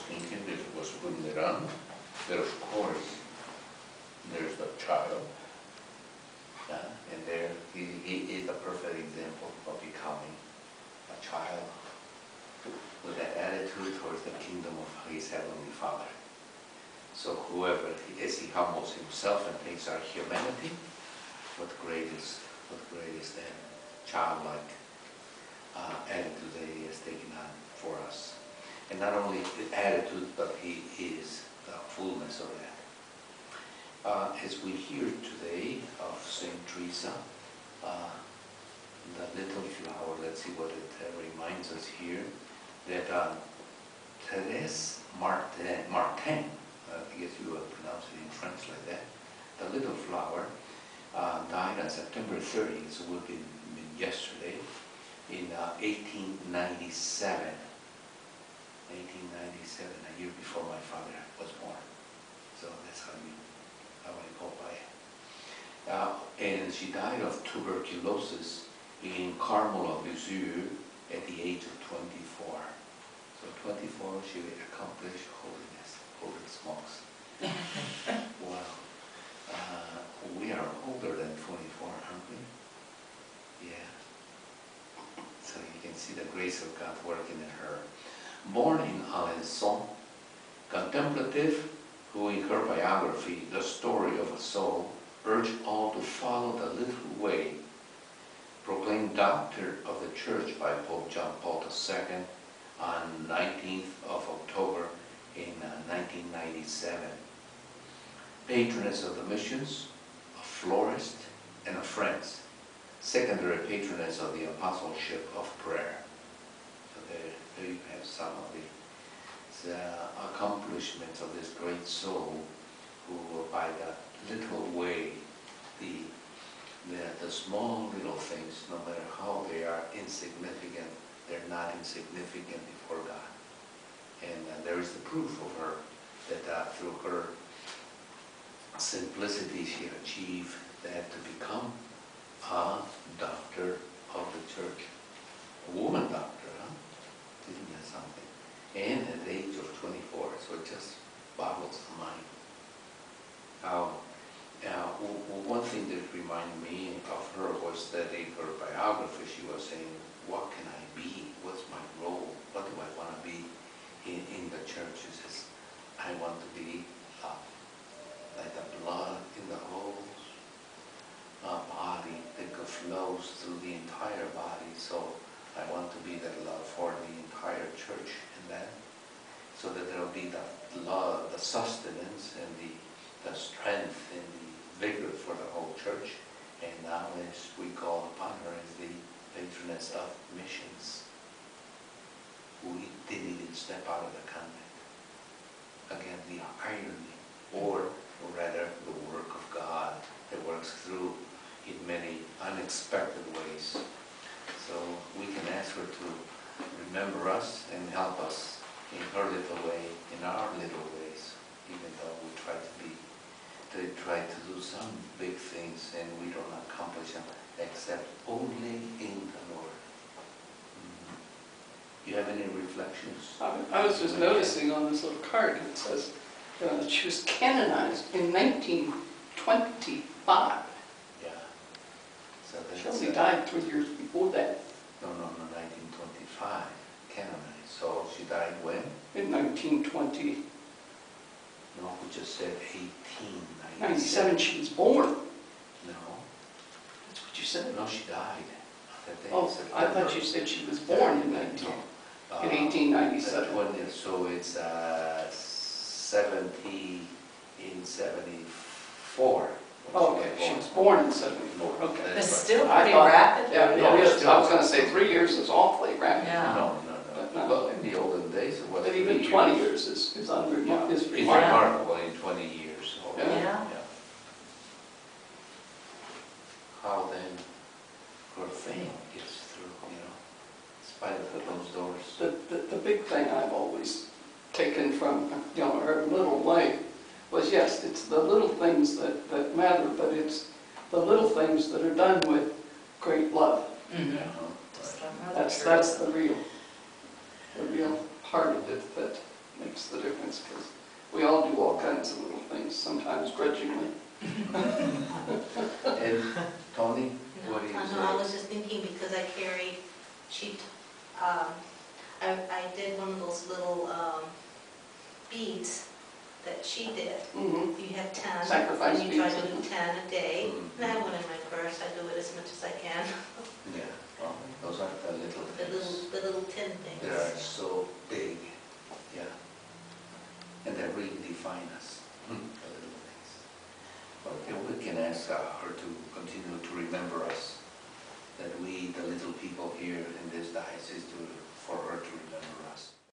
thinking that he was putting it on, but of course, there's the child. And there, he is a perfect example of becoming a child with that attitude towards the kingdom of his heavenly Father. So whoever, as he humbles himself and takes our humanity, what greatest then childlike attitude that he has taken on for us. And not only the attitude, but he is the fullness of that. As we hear today of Saint Teresa, the little flower, let's see what it reminds us here, that Thérèse Martin, I guess you would pronounce it in French like that, the little flower, died on September 30th, so it would have been yesterday, in 1897. 1897, a year before my father was born. So that's how I go by it. And she died of tuberculosis in Carmel of Lisieux at the age of 24. So 24, she accomplished holiness. Holy smokes. Wow. We are older than 24, aren't we? Yeah. So you can see the grace of God working in her. Born in Alençon, contemplative, who in her biography, The Story of a Soul, urged all to follow the little way, proclaimed Doctor of the Church by Pope John Paul II on 19th of October in 1997. Patroness of the missions, a florist, and a friend. Secondary patroness of the apostleship of prayer. So there you have some of the accomplishments of this great soul who, by that little way, the small little things, no matter how they are insignificant, they're not insignificant before God. And there is the proof of her that through her simplicity she achieved that to become a doctor of the church. A woman doctor, huh? Isn't that something? And at the age of 24, so it just boggles the mind. One thing that reminded me of her was that in her biography she was saying, what can I be? What's my role? What do I want to be in the church? She says, I want to be love. Like the blood in the whole body that flows through the entire body. So I want to be that love for the entire church, and that, so that there will be the love, the sustenance, and the strength and the vigor for the whole church. And now, as we call upon her as the patroness of missions, we didn't even step out of the convent. Again, the irony, or rather the work of God that works through in many unexpected ways. So we can ask her to remember us and help us in her little way, in our little ways, even though we try to do some big things and we don't accomplish them except only in the Lord. You have any reflections? I was just noticing on this little card, it says she was canonized in 1925. Yeah. So She only died 3 years before that. No, 1925, canonized. So she died when? In 1920. No, we just said 1897. 97, she was born. No. That's what you said. No, she died. That day Oh, I thought you said she was born in 1897. So it's 74. Okay, she was born in 74. Okay. But still pretty rapid. Yeah, Yeah, it is. still. I was going to say 3 years is awfully rapid. Yeah. No. But Well, in the olden days it was But even 20 years is It's remarkable. remarkable in 20 years. Yeah. How then her fame gets through, in spite of those doors. The big thing I've always taken from her little life was, yes, it's the little things that matter, but it's the little things that are done with great love. Mm-hmm. Yeah. Just like Mother That's Teresa. the real part of it. That makes the difference, because we all do all kinds of little things, sometimes grudgingly. And Tony, what do you say? No, I was just thinking because I carry, I did one of those little beads that she did. Mhm. You have 10, Sacrifice and you try to beads. do 10 a day. Mhm. And I have one in my purse, I do it as much as I can. Yeah, well, those are the little things. The little tin things. They are so big, yeah. And they really define us, the little things. Okay, we can ask her to continue to remember us, that we, the little people here in this diocese, for her to remember us.